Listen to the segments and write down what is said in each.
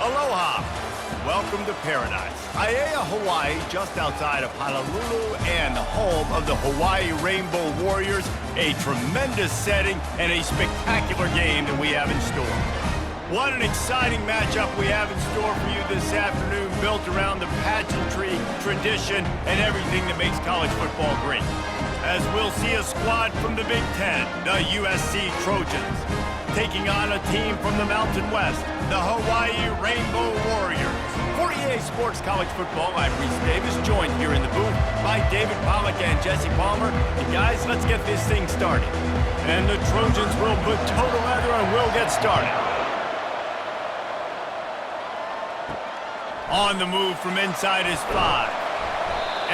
Aloha! Welcome to paradise. Aiea, Hawaii, just outside of Honolulu and the home of the Hawaii Rainbow Warriors. A tremendous setting and a spectacular game that we have in store. What an exciting matchup we have in store for you this afternoon, built around the pageantry, tradition, and everything that makes college football great. As we'll see a squad from the Big Ten, the USC Trojans, taking on a team from the Mountain West, the Hawaii Rainbow Warriors. For EA Sports College Football, I'm Reese Davis, joined here in the booth by David Pollack and Jesse Palmer. And guys, let's get this thing started. And the Trojans will put total leather and we'll get started. On the move from inside is 5.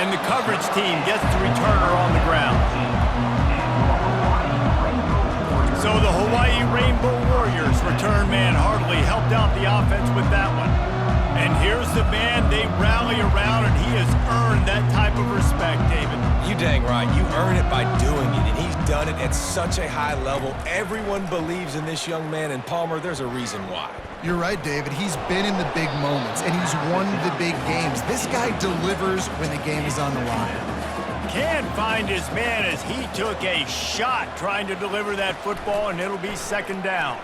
And the coverage team gets the returner on the ground. So the Hawaii Rainbow Warriors return man hardly helped out the offense with that one. And here's the man they rally around, and he has earned that type of respect, David. You dang right. You earn it by doing it, and he's done it at such a high level. Everyone believes in this young man, and Palmer, there's a reason why. You're right, David. He's been in the big moments, and he's won the big games. This guy delivers when the game is on the line. Can't find his man as he took a shot trying to deliver that football, and it'll be second down.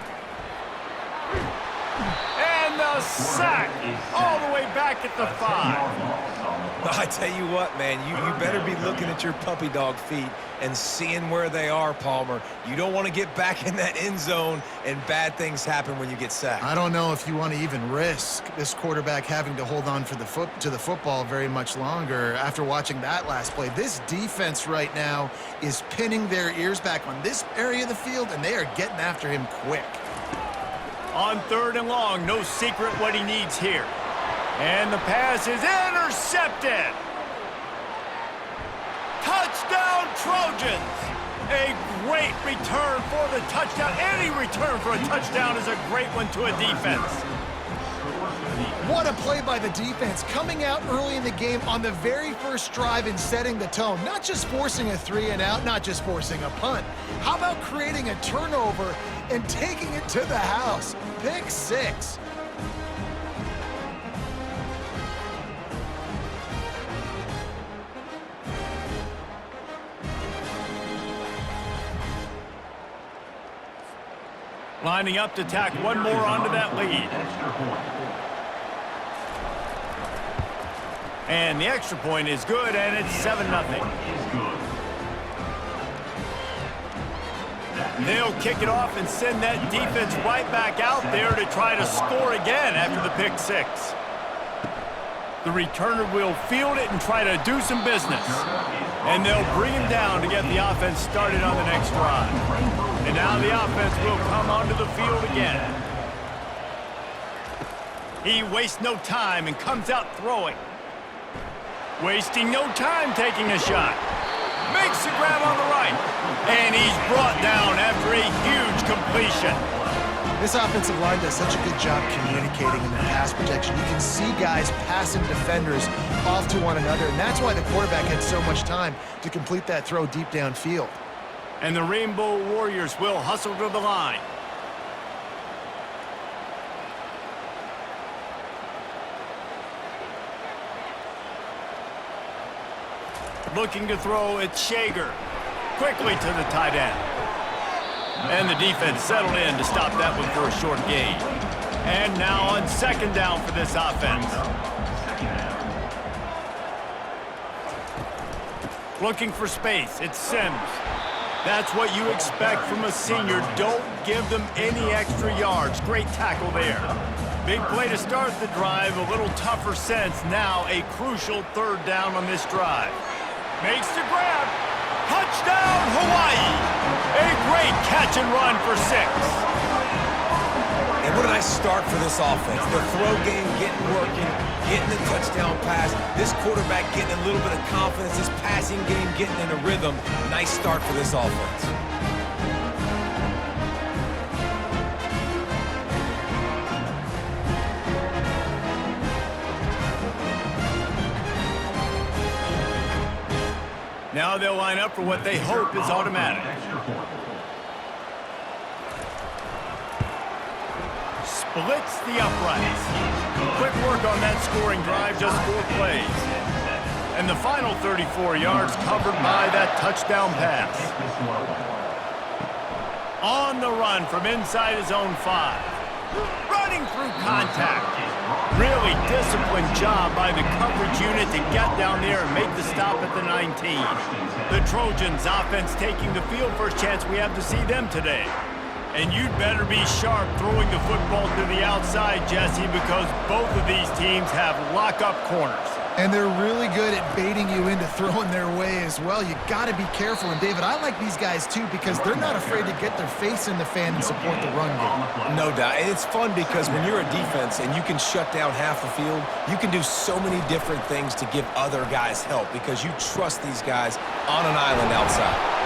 And the sack all the way back at the 5. I tell you what, man, you better be looking at your puppy dog feet and seeing where they are, Palmer. You don't want to get back in that end zone and bad things happen when you get sacked. I don't know if you want to even risk this quarterback having to hold on for the football very much longer after watching that last play. This defense right now is pinning their ears back on this area of the field, and they are getting after him quick. On 3rd and long, no secret what he needs here. And the pass is intercepted. Touchdown, Trojans. A great return for the touchdown. Any return for a touchdown is a great one to a defense. What a play by the defense, coming out early in the game on the very first drive and setting the tone. Not just forcing a 3-and-out, not just forcing a punt. How about creating a turnover and taking it to the house? Pick 6. Lining up to tack one more onto that lead. And the extra point is good, and it's 7-0. They'll kick it off and send that defense right back out there to try to score again after the pick 6. The returner will field it and try to do some business. And they'll bring him down to get the offense started on the next drive. And now the offense will come onto the field again. He wastes no time and comes out throwing. Wasting no time taking a shot. Makes the grab on the right. And he's brought down after a huge completion. This offensive line does such a good job communicating in the pass protection. You can see guys passing defenders off to one another, and that's why the quarterback had so much time to complete that throw deep downfield. And the Rainbow Warriors will hustle to the line. Looking to throw, it's Shager. Quickly to the tight end. And the defense settled in to stop that one for a short gain. And now on 2nd down for this offense. Looking for space, it's Sims. That's what you expect from a senior. Don't give them any extra yards. Great tackle there. Big play to start the drive. A little tougher sense. Now a crucial 3rd down on this drive. Makes the grab. Touchdown, Hawaii! A great catch and run for 6. And what a nice start for this offense. The throw game getting working, getting the touchdown pass. This quarterback getting a little bit of confidence. This passing game getting in a rhythm. Nice start for this offense. Now they'll line up for what they hope is automatic. blitz the uprights. Quick work on that scoring drive, just 4 plays. And the final 34 yards covered by that touchdown pass. On the run from inside his own 5. Running through contact. Really disciplined job by the coverage unit to get down there and make the stop at the 19. The Trojans offense taking the field. First chance we have to see them today. And you'd better be sharp throwing the football to the outside, Jesse, because both of these teams have lock-up corners. And they're really good at baiting you into throwing their way as well. You got to be careful. And, David, I like these guys, too, because they're not afraid to get their face in the fan and support the run game. No doubt. And it's fun because when you're a defense and you can shut down half the field, you can do so many different things to give other guys help because you trust these guys on an island outside.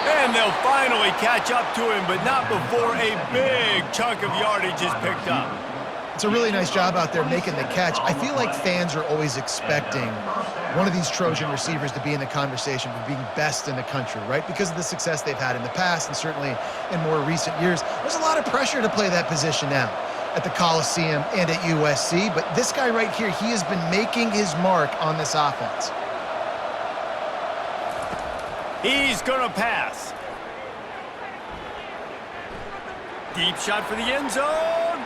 And they'll finally catch up to him, but not before a big chunk of yardage is picked up. It's a really nice job out there making the catch. I feel like fans are always expecting one of these Trojan receivers to be in the conversation for being best in the country, right? Because of the success they've had in the past and certainly in more recent years. There's a lot of pressure to play that position now at the Coliseum and at USC, but this guy right here, he has been making his mark on this offense. He's gonna pass. Deep shot for the end zone.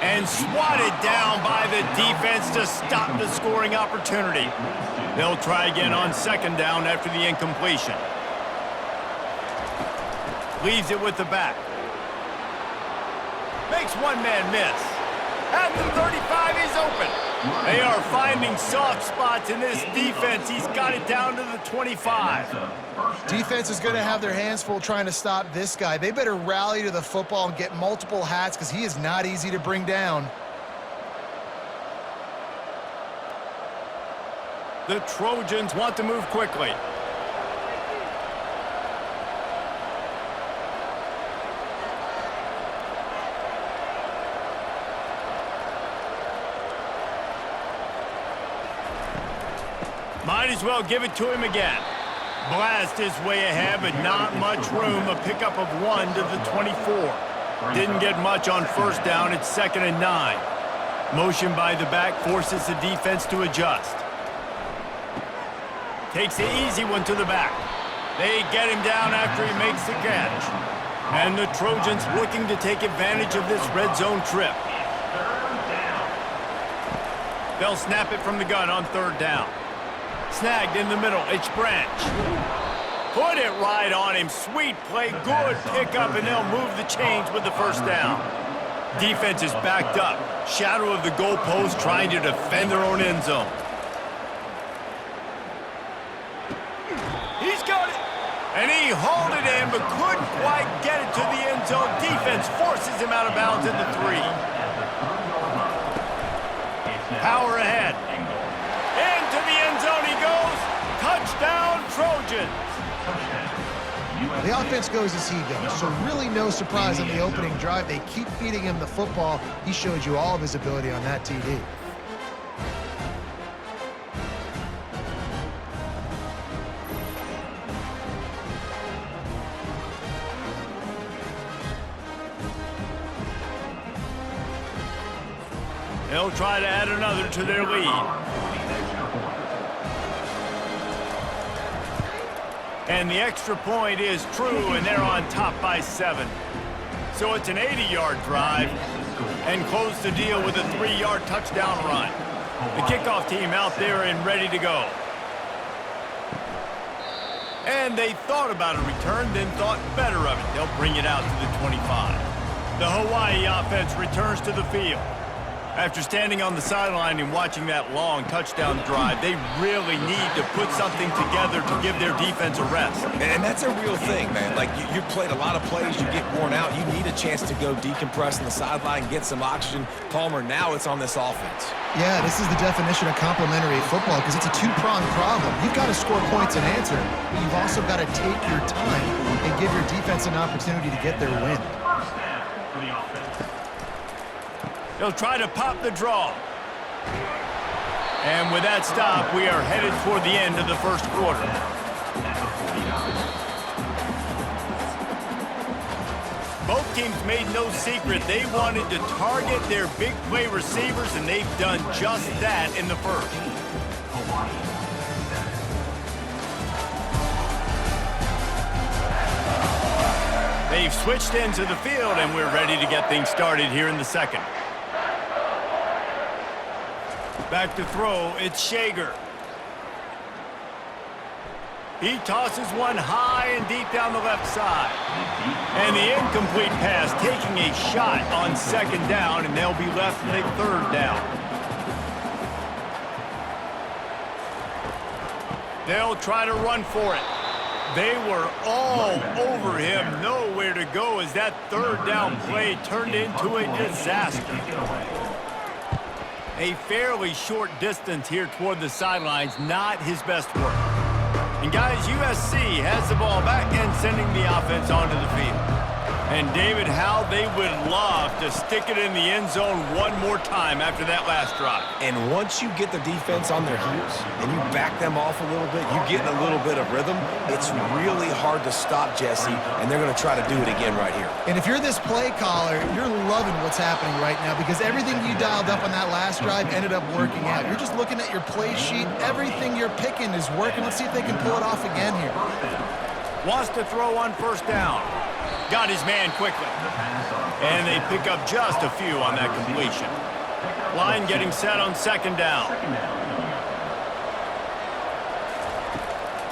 And swatted down by the defense to stop the scoring opportunity. They'll try again on second down after the incompletion. Leaves it with the back. Makes one man miss. At the 35, he's open. They are finding soft spots in this defense. He's got it down to the 25. Defense is going to have their hands full trying to stop this guy. They better rally to the football and get multiple hats because he is not easy to bring down. The Trojans want to move quickly. Might as well give it to him again. Blast his way ahead, but not much room. A pickup of 1 to the 24. Didn't get much on first down. It's 2nd and 9. Motion by the back forces the defense to adjust. Takes the easy one to the back. They get him down after he makes the catch. And the Trojans looking to take advantage of this red zone trip. They'll snap it from the gun on 3rd down. Snagged in the middle, it's Branch. Put it right on him, sweet play, good pickup, and they'll move the chains with the 1st down. Defense is backed up, shadow of the goalpost trying to defend their own end zone. He's got it, and he hauled it in, but couldn't quite get it to the end zone. Defense forces him out of bounds in the 3. Power ahead. Into the end zone he goes. Touchdown, Trojans. The offense goes as he goes, so really no surprise on the opening drive. They keep feeding him the football. He showed you all of his ability on that TD. They'll try to add another to their lead. And the extra point is true, and they're on top by 7. So it's an 80-yard drive, and close the deal with a 3-yard touchdown run. The kickoff team out there and ready to go. And they thought about a return, then thought better of it. They'll bring it out to the 25. The Hawaii offense returns to the field. After standing on the sideline and watching that long touchdown drive, they really need to put something together to give their defense a rest. And that's a real thing, man. Like, you played a lot of plays, you get worn out, you need a chance to go decompress on the sideline, get some oxygen. Palmer, now it's on this offense. Yeah, this is the definition of complementary football because it's a two-pronged problem. You've got to score points and answer, but you've also got to take your time and give your defense an opportunity to get their win. He'll try to pop the draw. And with that stop, we are headed toward the end of the 1st quarter. Both both teams made no secret they wanted to target their big play receivers, and they've done just that in the first. They've switched into the field, and we're ready to get things started here in the second. Back to throw, it's Shager. He tosses one high and deep down the left side. And the incomplete pass taking a shot on second down, and they'll be left with a third down. They'll try to run for it. They were all over him, nowhere to go as that third down play turned into a disaster. A fairly short distance here toward the sidelines, not his best work. And guys, USC has the ball back and sending the offense onto the field. And David, how they would love to stick it in the end zone one more time after that last drive. And once you get the defense on their heels and you back them off a little bit, you get in a little bit of rhythm, it's really hard to stop, Jesse, and they're going to try to do it again right here. And if you're this play caller, you're loving what's happening right now because everything you dialed up on that last drive ended up working out. You're just looking at your play sheet. Everything you're picking is working. Let's see if they can pull it off again here. Wants to throw on first down. Got his man quickly. And they pick up just a few on that completion. Line getting set on second down.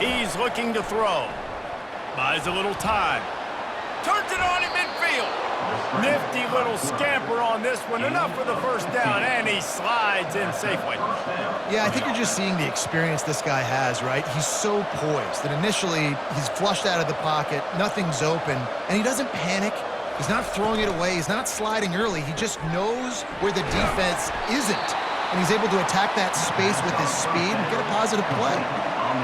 He's looking to throw. Buys a little time. Turns it on in midfield. Nifty little scamper on this one. Enough for the first down, and he slides in safely. Yeah, I think you're just seeing the experience this guy has, right? He's so poised that initially he's flushed out of the pocket, nothing's open, and he doesn't panic. He's not throwing it away. He's not sliding early. He just knows where the defense isn't, and he's able to attack that space with his speed and get a positive play.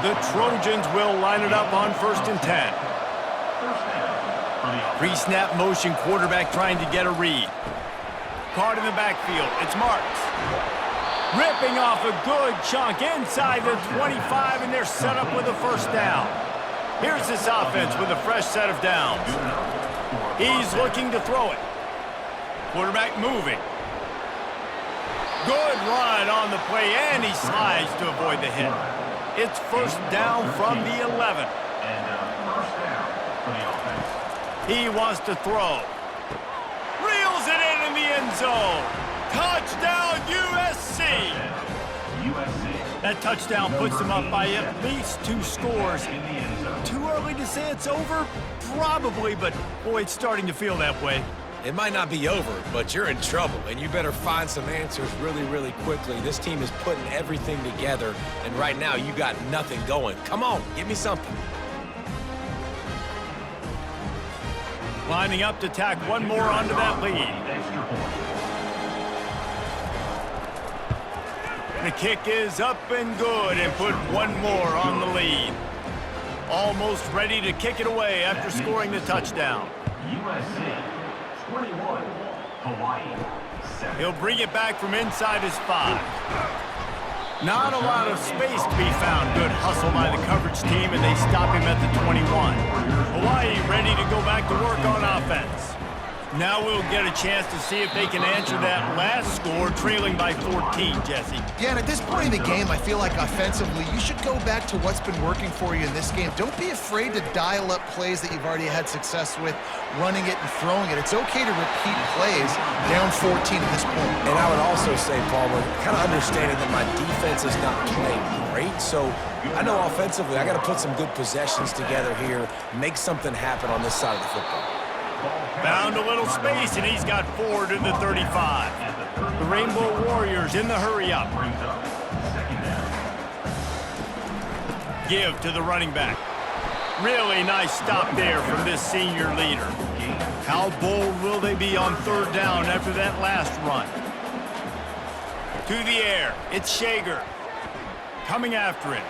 The Trojans will line it up on 1st and 10. Pre-snap motion, quarterback trying to get a read. Caught in the backfield. It's Marks. Ripping off a good chunk inside the 25, and they're set up with a first down. Here's this offense with a fresh set of downs. He's looking to throw it. Quarterback moving. Good run on the play, and he slides to avoid the hit. It's first down from the 11. He wants to throw. Reels it in the end zone. Touchdown, USC. That touchdown puts them up by at least 2 scores. Too early to say it's over? Probably, but boy, it's starting to feel that way. It might not be over, but you're in trouble, and you better find some answers really, really quickly. This team is putting everything together, and right now you got nothing going. Come on, give me something. Lining up to tack one more onto that lead. The kick is up and good and put one more on the lead. Almost ready to kick it away after scoring the touchdown. USC 21, Hawai'i 7. He'll bring it back from inside his 5. Not a lot of space to be found. Good hustle by the coverage team, and they stop him at the 21. Hawai'i ready to go back to work on offense. Now we'll get a chance to see if they can answer that last score, trailing by 14, Jesse. Yeah, and at this point in the game, I feel like offensively, you should go back to what's been working for you in this game. Don't be afraid to dial up plays that you've already had success with, running it and throwing it. It's okay to repeat plays down 14 at this point. And I would also say, Palmer, kind of understanding that my defense is not playing great, so I know offensively I got to put some good possessions together here, make something happen on this side of the football. Found a little space, and he's got 4 to the 35. The Rainbow Warriors in the hurry-up. Give to the running back. Really nice stop there from this senior leader. How bold will they be on 3rd down after that last run? To the air, it's Shager. Coming after it.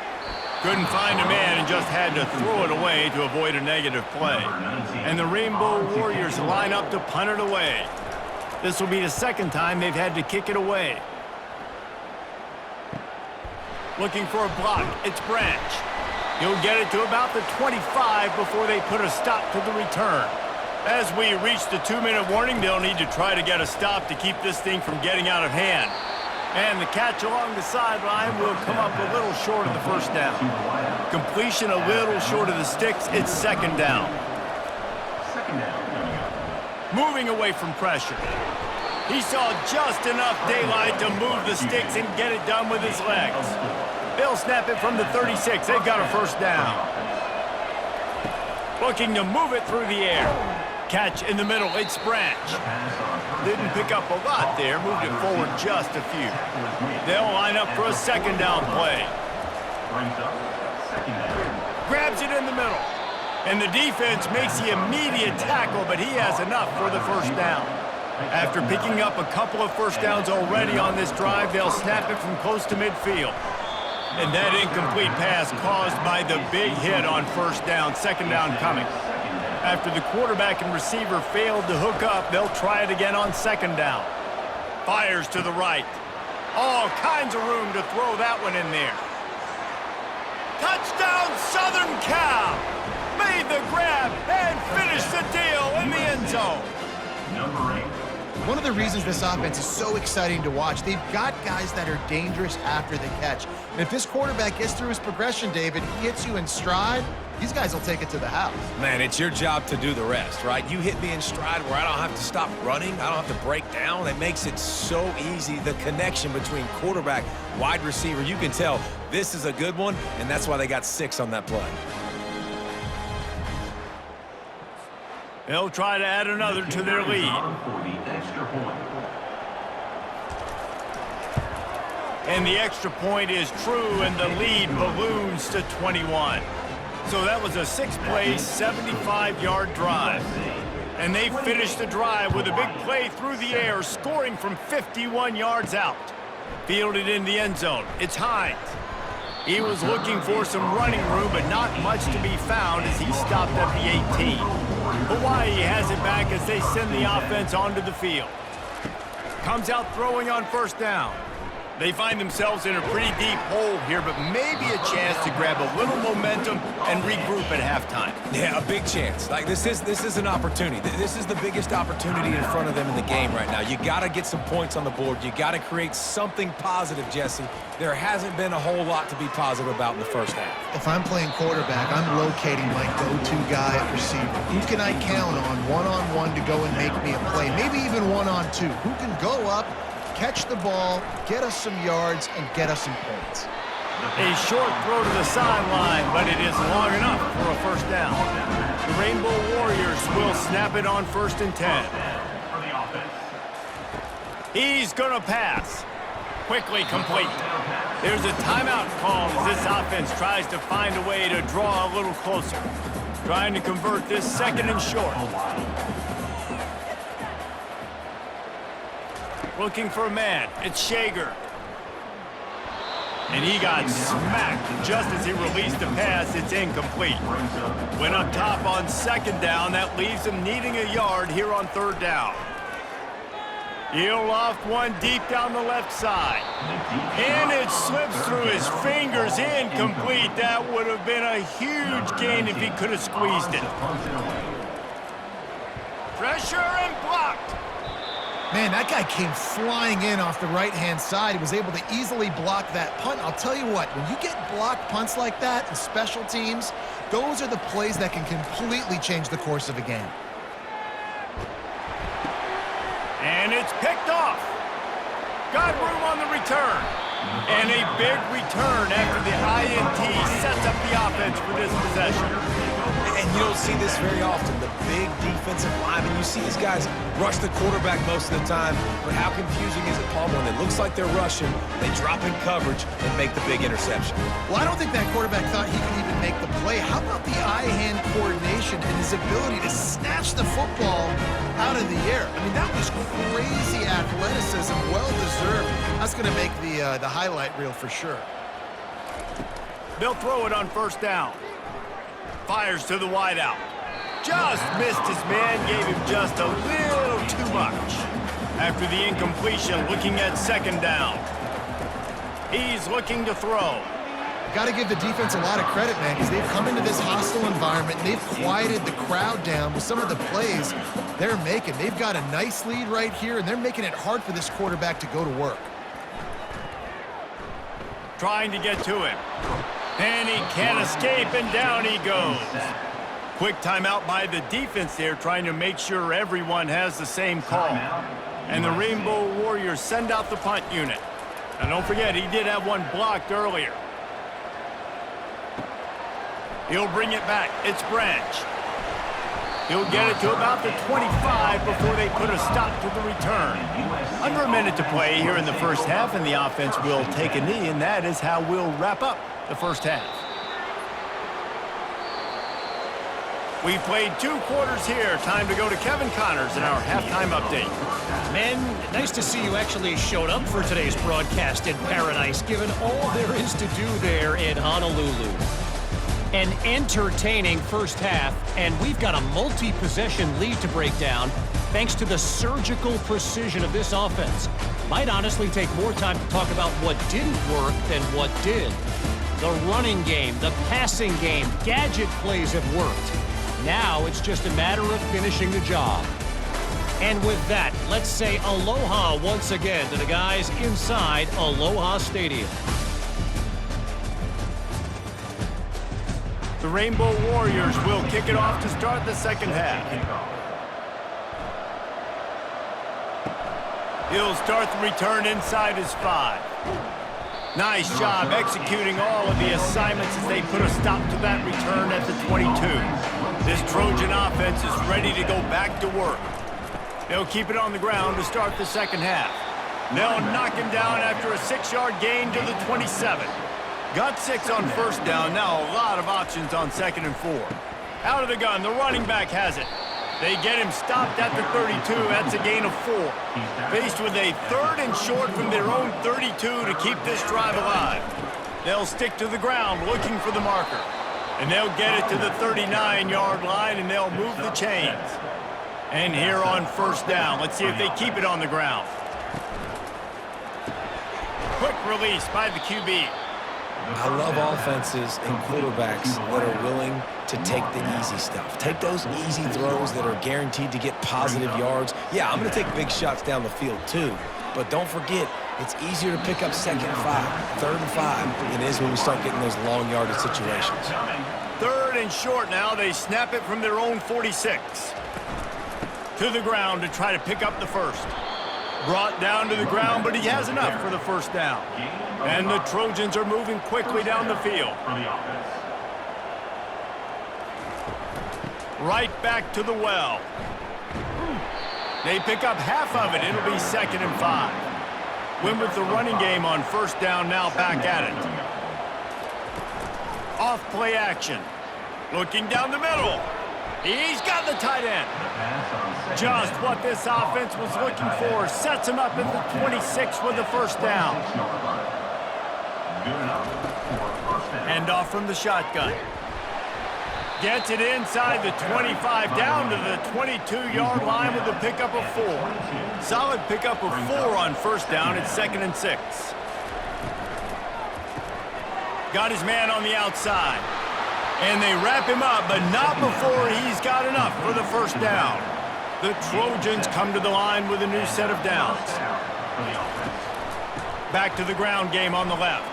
Couldn't find a man and just had to throw it away to avoid a negative play. And the Rainbow Warriors line up to punt it away. This will be the 2nd time they've had to kick it away. Looking for a block, it's Branch. He'll get it to about the 25 before they put a stop to the return. As we reach the 2-minute warning, they'll need to try to get a stop to keep this thing from getting out of hand. And the catch along the sideline will come up a little short of the first down. Completion a little short of the sticks. It's second down. Second down. Moving away from pressure. He saw just enough daylight to move the sticks and get it done with his legs. They'll snap it from the 36. They've got a first down. Looking to move it through the air. Catch in the middle. It's Branch. Didn't pick up a lot there. Moved it forward just a few. They'll line up for a second down play. Grabs it in the middle. And the defense makes the immediate tackle, but he has enough for the first down. After picking up a couple of first downs already on this drive, they'll snap it from close to midfield. And that incomplete pass caused by the big hit on first down, second down coming. After the quarterback and receiver failed to hook up, they'll try it again on second down. Fires to the right. All kinds of room to throw that one in there. Touchdown, Southern Cal! Made the grab and finished the deal in the end zone. Number 8. One of the reasons this offense is so exciting to watch, they've got guys that are dangerous after the catch. And if this quarterback gets through his progression, David, he hits you in stride, these guys will take it to the house. Man, it's your job to do the rest, right? You hit me in stride where I don't have to stop running. I don't have to break down. It makes it so easy. The connection between quarterback, wide receiver, you can tell this is a good one, and that's why they got 6 on that play. They'll try to add another to their lead. And the extra point is true, and the lead balloons to 21. So that was a 6-play, 75-yard drive. And they finished the drive with a big play through the air, scoring from 51 yards out. Fielded in the end zone. It's Hines. He was looking for some running room, but not much to be found as he stopped at the 18. Hawaii has it back as they send the offense onto the field. Comes out throwing on first down. They find themselves in a pretty deep hole here, but maybe a chance to grab a little momentum and regroup at halftime. Yeah, a big chance. Like this is an opportunity. This is the biggest opportunity in front of them in the game right now. You got to get some points on the board. You got to create something positive, Jesse. There hasn't been a whole lot to be positive about in the first half. If I'm playing quarterback, I'm locating my go-to guy at receiver. Who can I count on one-on-one to go and make me a play? Maybe even one-on-two. Who can go up, catch the ball, get us some yards, and get us some points. A short throw to the sideline, but it is long enough for a first down. The Rainbow Warriors will snap it on 1st and 10. He's going to pass. Quickly complete. There's a timeout called as this offense tries to find a way to draw a little closer. Trying to convert this second and short. Looking for a man. It's Shager. And he got smacked just as he released the pass. It's incomplete. Went up top on second down. That leaves him needing a yard here on third down. He'll loft one deep down the left side. And it slips through his fingers. Incomplete. That would have been a huge gain if he could have squeezed it. Pressure and blocked. Man, that guy came flying in off the right-hand side. He was able to easily block that punt. I'll tell you what, when you get blocked punts like that in special teams, those are the plays that can completely change the course of a game. And it's picked off. Got room on the return. And a big return after the INT sets up the offense for this possession. And you don't see this very often, the big defensive linemen. You see these guys rush the quarterback most of the time, but how confusing is it, Paul, when it looks like they're rushing, they drop in coverage and make the big interception? Well, I don't think that quarterback thought he could even make the play. How about the eye-hand coordination and his ability to snatch the football out of the air? I mean, that was crazy athleticism, well-deserved. That's going to make the highlight reel for sure. They'll throw it on first down. Fires to the wideout. Just missed his man, gave him just a little too much. After the incompletion, looking at second down. He's looking to throw. got to give the defense a lot of credit, man, because they've come into this hostile environment and they've quieted the crowd down with some of the plays they're making. They've got a nice lead right here, and they're making it hard for this quarterback to go to work. Trying to get to him. And he can't escape, and down he goes. Quick timeout by the defense there, trying to make sure everyone has the same call. And the Rainbow Warriors send out the punt unit. And don't forget, he did have one blocked earlier. He'll bring it back. It's Branch. He'll get it to about the 25 before they put a stop to the return. Under a minute to play here in the first half, and the offense will take a knee, and that is how we'll wrap up the first half. We've played 2 quarters here. Time to go to Kevin Connors in our halftime update. Men, nice to see you actually showed up for today's broadcast in Paradise, given all there is to do there in Honolulu. An entertaining first half, and we've got a multi-possession lead to break down thanks to the surgical precision of this offense. Might honestly take more time to talk about what didn't work than what did. The running game, the passing game, gadget plays have worked. Now it's just a matter of finishing the job. And with that, let's say aloha once again to the guys inside Aloha Stadium. The Rainbow Warriors will kick it off to start the second half. He'll start the return inside his 5. Nice job executing all of the assignments as they put a stop to that return at the 22. This Trojan offense is ready to go back to work. They'll keep it on the ground to start the second half. They'll knock him down after a 6-yard gain to the 27. Got 6 on first down. Now a lot of options on 2nd and 4. Out of the gun, the running back has it. They get him stopped at the 32. That's a gain of 4. Faced with a 3rd and short from their own 32 to keep this drive alive. They'll stick to the ground looking for the marker. And they'll get it to the 39-yard line, and they'll move the chains. And here on first down, let's see if they keep it on the ground. Quick release by the QB. I love offenses and quarterbacks that are willing to take the easy stuff. Take those easy throws that are guaranteed to get positive yards. Yeah, I'm going to take big shots down the field too. But don't forget, it's easier to pick up 2nd and 5, 3rd and 5 than it is when we start getting those long yardage situations. 3rd and short now. They snap it from their own 46. To the ground to try to pick up the first. Brought down to the ground, but he has enough for the first down. And the Trojans are moving quickly down the field. Right back to the well. They pick up half of it. It'll be 2nd and 5. Win with the running game on first down, now back at it. Off play action. Looking down the middle. He's got the tight end. Just what this offense was looking for. Sets him up at the 26 with the first down. Hand off from the shotgun. Gets it inside the 25, down to the 22-yard line with a pickup of 4. Solid pickup of 4 on first down. It's 2nd and 6. Got his man on the outside. And they wrap him up, but not before he's got enough for the first down. The Trojans come to the line with a new set of downs. Back to the ground game on the left.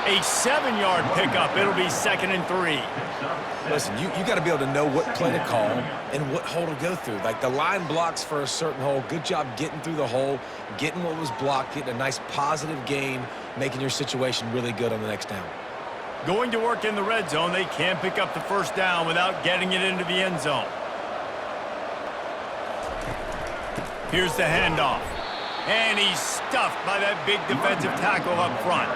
A 7-yard pickup. It'll be 2nd and 3. Listen, you got to be able to know what play to call and what hole to go through. Like the line blocks for a certain hole. Good job getting through the hole, getting what was blocked, getting a nice positive gain, making your situation really good on the next down. Going to work in the red zone. They can't pick up the first down without getting it into the end zone. Here's the handoff. And he's stuffed by that big defensive tackle up front.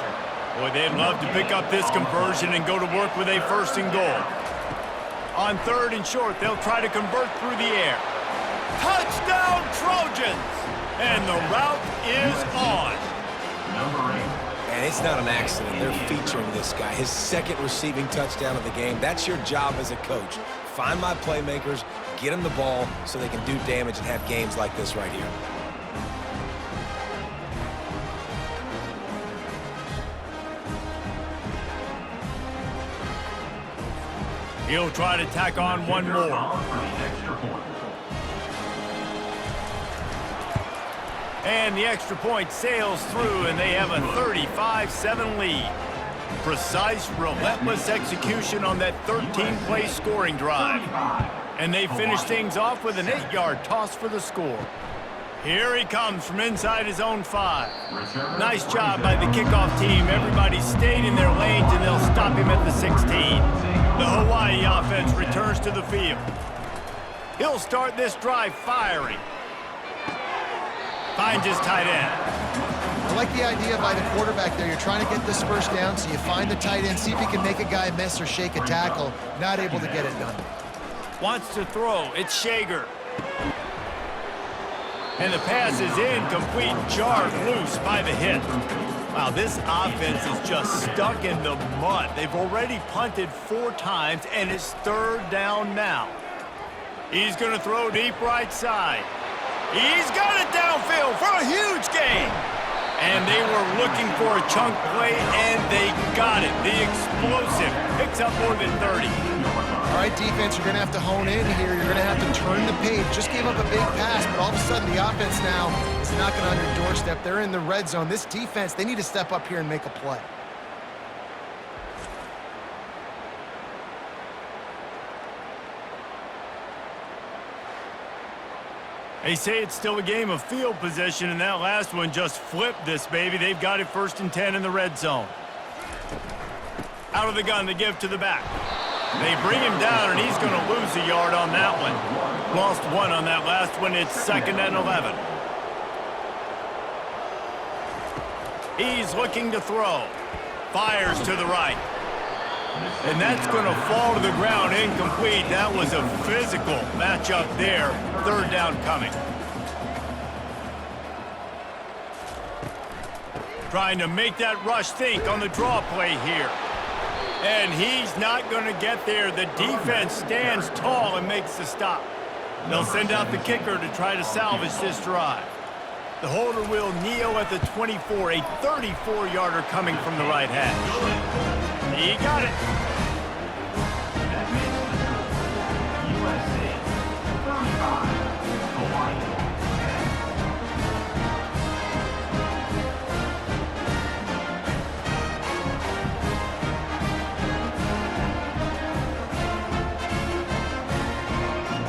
Boy, they'd love to pick up this conversion and go to work with a 1st and goal. On 3rd and short, they'll try to convert through the air. Touchdown, Trojans! And the route is on. And it's not an accident. They're featuring this guy. His 2nd receiving touchdown of the game. That's your job as a coach. Find my playmakers, get them the ball so they can do damage and have games like this right here. He'll try to tack on one more. And the extra point sails through, and they have a 35-7 lead. Precise, relentless execution on that 13-play scoring drive. And they finish things off with an 8-yard toss for the score. Here he comes from inside his own 5. Nice job by the kickoff team. Everybody stayed in their lanes, and they'll stop him at the 16. The Hawaii offense returns to the field. He'll start this drive firing. Finds his tight end. I like the idea by the quarterback there. You're trying to get this first down, so you find the tight end, see if he can make a guy miss or shake a tackle. Not able to get it done. Wants to throw. It's Shager. And the pass is incomplete, jarred loose by the hit. Wow, this offense is just stuck in the mud. They've already punted 4 times, and it's 3rd down now. He's going to throw deep right side. He's got it downfield for a huge gain. And they were looking for a chunk play, and they got it. The explosive picks up more than 30. All right, defense, you're going to have to hone in here. You're going to have to turn the page. Just gave up a big pass, but all of a sudden the offense now is knocking on your doorstep. They're in the red zone. This defense, they need to step up here and make a play. They say it's still a game of field position, and that last one just flipped this baby. They've got it 1st and 10 in the red zone. Out of the gun, they give to the back. They bring him down, and he's going to lose a yard on that one. Lost 1 on that last one. It's 2nd and 11. He's looking to throw. Fires to the right. And that's going to fall to the ground incomplete. That was a physical matchup there. 3rd down coming. Trying to make that rush think on the draw play here. And he's not going to get there. The defense stands tall and makes the stop. They'll send out the kicker to try to salvage this drive. The holder will kneel at the 24, a 34-yarder coming from the right hash. He got it. USC 35, Hawaii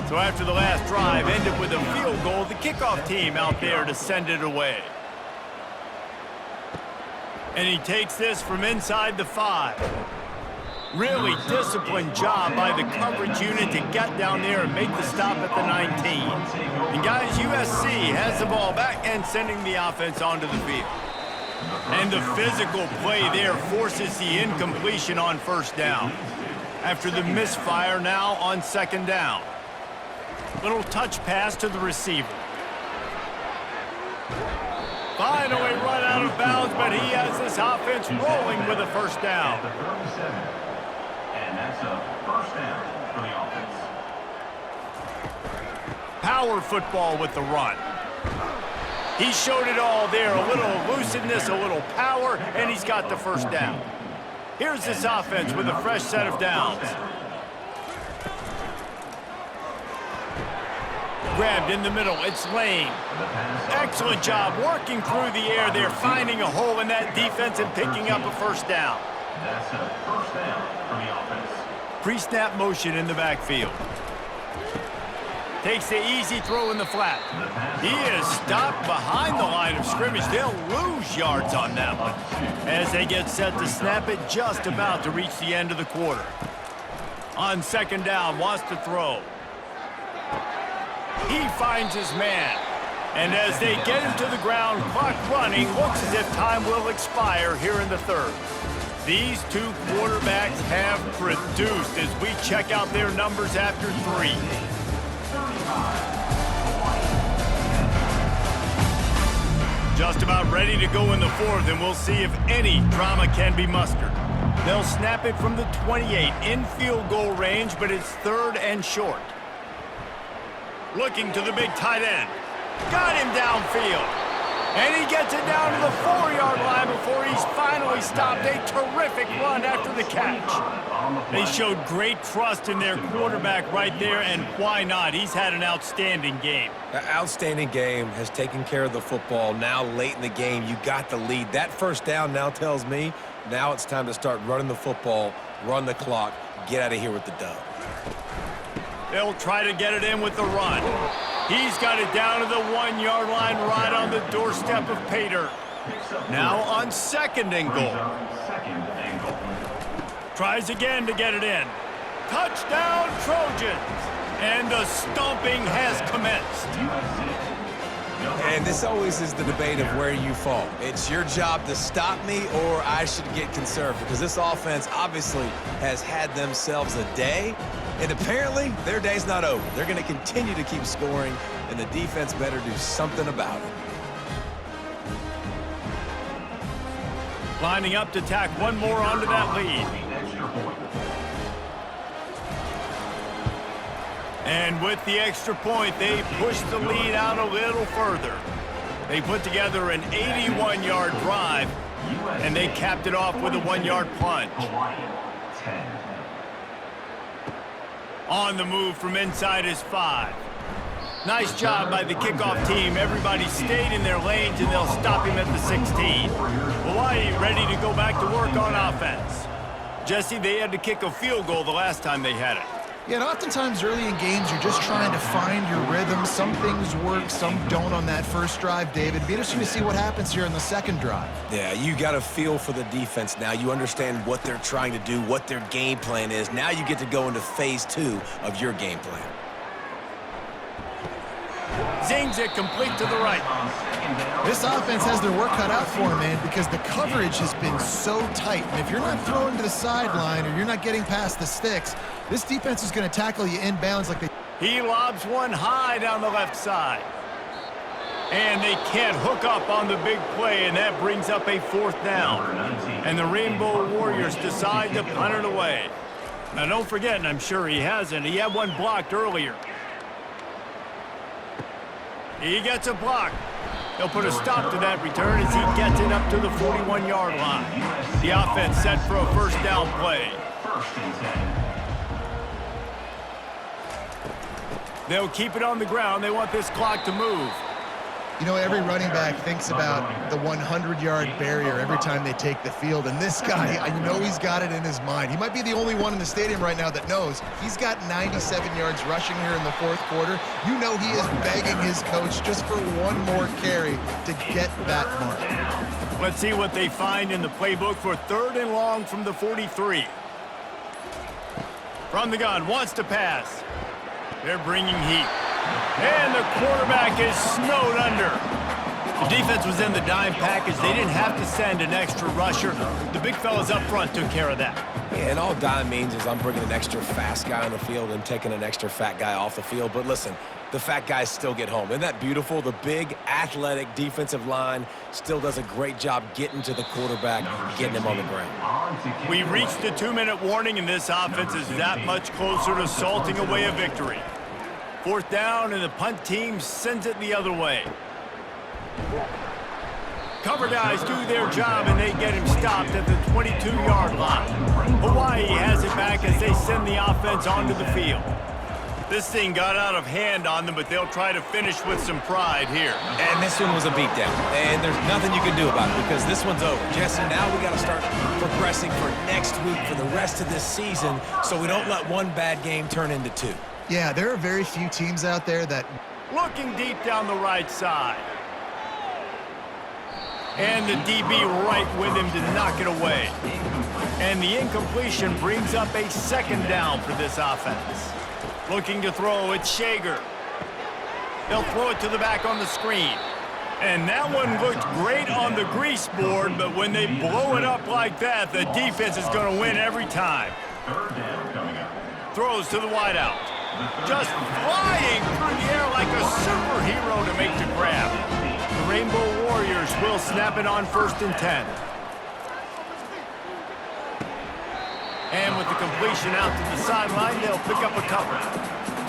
10. So after the last drive ended with a field goal, the kickoff team out there to send it away. And he takes this from inside the 5. Really disciplined job by the coverage unit to get down there and make the stop at the 19. And guys, USC has the ball back and sending the offense onto the field. And the physical play there forces the incompletion on 1st down. After the misfire now on 2nd down. Little touch pass to the receiver. Finally run out of bounds, but he has this offense rolling with a 1st down. And that's a 1st down for the offense. Power football with the run. He showed it all there, a little elusiveness, a little power, and he's got the 1st down. Here's this offense with a fresh set of downs. Grabbed in the middle, it's Lane. Excellent job working through the air there, finding a hole in that defense and picking up a 1st down. That's a 1st down for the offense. Pre-snap motion in the backfield. Takes the easy throw in the flat. He is stopped behind the line of scrimmage. They'll lose yards on that one as they get set to snap it, just about to reach the end of the quarter. On 2nd down, wants to throw. He finds his man. And as they get him to the ground, clock running, looks as if time will expire here in the 3rd. These 2 quarterbacks have produced as we check out their numbers after 3. Just about ready to go in the 4th, and we'll see if any drama can be mustered. They'll snap it from the 28 in field goal range, but it's 3rd and short. Looking to the big tight end. Got him downfield. And he gets it down to the 4-yard line before he's finally stopped. A terrific run after the catch. They showed great trust in their quarterback right there, and why not? He's had an outstanding game. An outstanding game, has taken care of the football. Now late in the game, you got the lead. That first down now tells me now it's time to start running the football, run the clock, get out of here with the dub. They'll try to get it in with the run. He's got it down to the 1-yard line right on the doorstep of pay dirt. Now on 2nd and goal. Tries again to get it in. Touchdown, Trojans! And the stomping has commenced. And this always is the debate of where you fall. It's your job to stop me or I should get conserved, because this offense obviously has had themselves a day, and apparently their day's not over. They're going to continue to keep scoring, and the defense better do something about it. Lining up to tack one more onto that lead. And with the extra point, they push the lead out a little further. They put together an 81-yard drive, and they capped it off with a 1-yard plunge. On the move from inside his 5. Nice job by the kickoff team. Everybody stayed in their lanes, and they'll stop him at the 16. Hawaii ready to go back to work on offense. Jesse, they had to kick a field goal the last time they had it. Yeah, and oftentimes early in games, you're just trying to find your rhythm. Some things work, some don't on that first drive, David. It'd be interesting to see what happens here in the second drive. Yeah, you got a feel for the defense now. You understand what they're trying to do, what their game plan is. Now you get to go into phase 2 of your game plan. Zings it complete to the right. This offense has their work cut out for them, man, because the coverage has been so tight. And if you're not throwing to the sideline or you're not getting past the sticks, this defense is going to tackle you inbounds like they... He lobs one high down the left side. And they can't hook up on the big play, and that brings up a 4th down. And the Rainbow Warriors decide to punt it away. Now, don't forget, and I'm sure he hasn't, he had one blocked earlier. He gets a block. They'll put a stop to that return as he gets it up to the 41-yard line. The offense set for a 1st down play. They'll keep it on the ground. They want this clock to move. You know, every running back thinks about the 100-yard barrier every time they take the field. And this guy, I know he's got it in his mind. He might be the only one in the stadium right now that knows he's got 97 yards rushing here in the 4th quarter. You know he is begging his coach just for one more carry to get that mark. Let's see what they find in the playbook for 3rd and long from the 43. From the gun, wants to pass. They're bringing heat. And the quarterback is snowed under. The defense was in the dime package. They didn't have to send an extra rusher. The big fellas up front took care of that. Yeah, and all dime means is I'm bringing an extra fast guy on the field and taking an extra fat guy off the field. But listen, the fat guys still get home. Isn't that beautiful? The big, athletic defensive line still does a great job getting to the quarterback, getting him on the ground. We reached the 2-minute warning, and this offense is that much closer to salting away a victory. 4th down, and the punt team sends it the other way. Cover guys do their job, and they get him stopped at the 22-yard line. Hawaii has it back as they send the offense onto the field. This thing got out of hand on them, but they'll try to finish with some pride here. And this one was a beatdown, and there's nothing you can do about it because this one's over. Jesse, now we got to start progressing for next week for the rest of this season so we don't let one bad game turn into 2. Yeah, there are very few teams out there that... Looking deep down the right side. And the DB right with him to knock it away. And the incompletion brings up a 2nd down for this offense. Looking to throw, it's Shager. They'll throw it to the back on the screen. And that one looked great on the grease board, but when they blow it up like that, the defense is going to win every time. Throws to the wideout. Just flying through the air like a superhero to make the grab. The Rainbow Warriors will snap it on 1st and 10. And with the completion out to the sideline, they'll pick up a couple.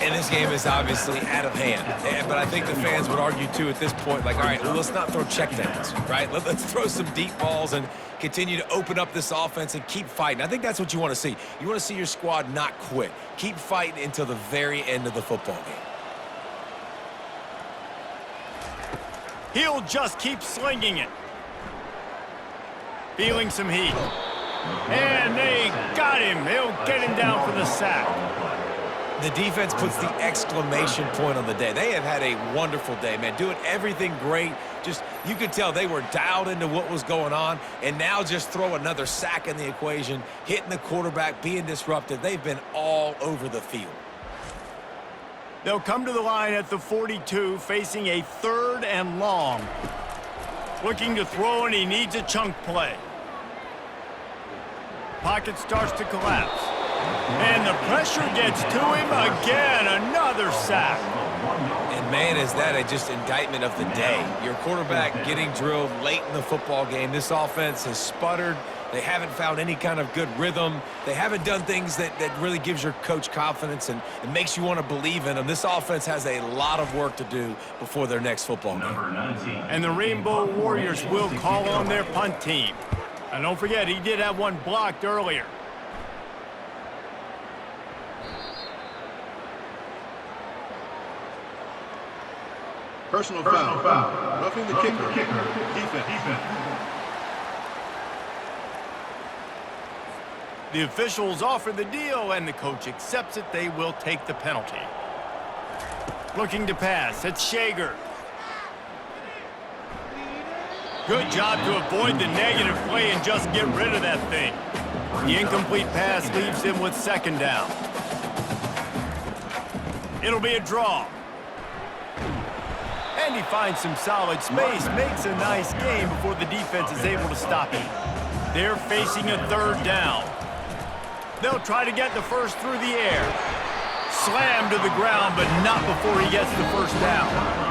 And this game is obviously out of hand. But I think the fans would argue, too, at this point, like, all right, well, let's not throw checkdowns, right? Let's throw some deep balls and continue to open up this offense and keep fighting. I think that's what you want to see. You want to see your squad not quit. Keep fighting until the very end of the football game. He'll just keep slinging it. Feeling some heat. And they got him. They'll get him down for the sack. The defense puts the exclamation point on the day. They have had a wonderful day, man. Doing everything great. Just, you could tell they were dialed into what was going on. And now just throw another sack in the equation, hitting the quarterback, being disruptive. They've been all over the field. They'll come to the line at the 42, facing a 3rd and long. Looking to throw, and he needs a chunk play. Pocket starts to collapse. And the pressure gets to him again. Another sack. And, man, is that just indictment of the day. Your quarterback getting drilled late in the football game. This offense has sputtered. They haven't found any kind of good rhythm. They haven't done things that really gives your coach confidence and it makes you want to believe in them. This offense has a lot of work to do before their next football game. And the Rainbow Warriors will call on their punt team. And don't forget, he did have one blocked earlier. Personal foul. Roughing the kicker. Defense. The officials offer the deal, and the coach accepts it. They will take the penalty. Looking to pass. It's Shager. Good job to avoid the negative play and just get rid of that thing. The incomplete pass leaves him with 2nd down. It'll be a draw. And he finds some solid space, makes a nice game before the defense is able to stop him. They're facing a 3rd down. They'll try to get the first through the air. Slammed to the ground, but not before he gets the 1st down.